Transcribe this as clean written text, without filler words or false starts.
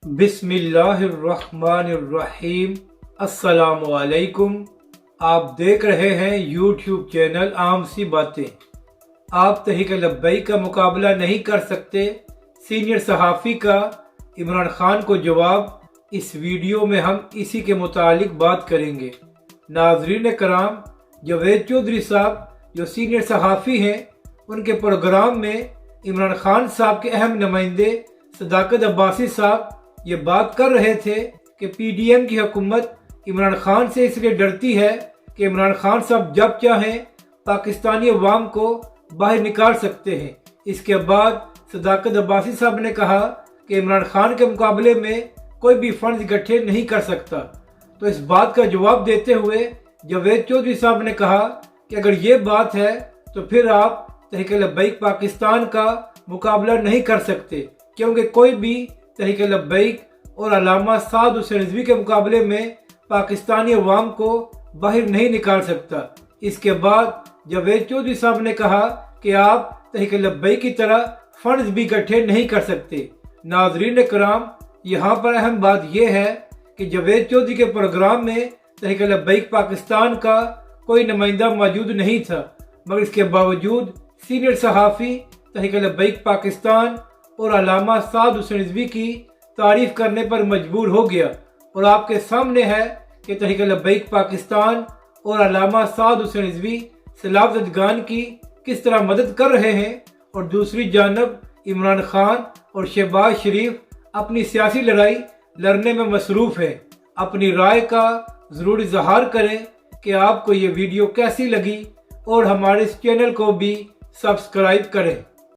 बिस्मिल्लाहिर्रहमानिर्रहीम। अस्सलाम वालेकुम। आप देख रहे हैं यूट्यूब चैनल आम सी बातें। आप तहरीक लब्बैक का मुकाबला नहीं कर सकते, सीनियर सहाफ़ी का इमरान खान को जवाब। इस वीडियो में हम इसी के मुतालिक बात करेंगे। नाज़रीन कराम, जावेद चौधरी साहब जो सीनियर सहाफ़ी हैं, उनके प्रोग्राम में इमरान खान साहब के अहम नुमाइंदे सदाकत अब्बासी साहब ये बात कर रहे थे कि पीडीएम की हुकूमत इमरान खान से इसलिए डरती है कि इमरान खान साहब जब चाहें पाकिस्तानी अवाम को बाहर निकाल सकते हैं। इसके बाद सदाकत अब्बासी साहब ने कहा कि इमरान खान के मुकाबले में कोई भी फंड इकट्ठे नहीं कर सकता। तो इस बात का जवाब देते हुए जावेद चौधरी साहब ने कहा कि अगर ये बात है तो फिर आप तहरीक लब्बैक पाकिस्तान का मुकाबला नहीं कर सकते, क्योंकि कोई भी तहरीक लब्बैक और अल्लामा साद हुसैन रिजवी के मुकाबले में पाकिस्तानी अवाम को बाहर नहीं निकाल सकता। इसके बाद जावेद चौधरी साहब ने कहा कि आप तहरीक लब्बैक की तरह फंड्स भी इकट्ठे नहीं कर सकते। नाजरीन कराम, यहाँ पर अहम बात यह है कि जावेद चौधरी के प्रोग्राम में तहरीक लब्बैक पाकिस्तान का कोई नुमाइंदा मौजूद नहीं था, मगर इसके बावजूद सीनियर सहाफ़ी तहरीक लब्बैक पाकिस्तान और अल्लामा साद हुसैन रिजवी की तारीफ करने पर मजबूर हो गया। और आपके सामने है कि तहरीक लब्बैक पाकिस्तान और अल्लामा साद हुसैन रिजवी सैलाब ज़दगान की किस तरह मदद कर रहे हैं, और दूसरी जानब इमरान खान और शहबाज शरीफ अपनी सियासी लड़ाई लड़ने में मसरूफ़ है। अपनी राय का ज़रूर इजहार करें कि आपको ये वीडियो कैसी लगी, और हमारे इस चैनल को भी सब्सक्राइब करें।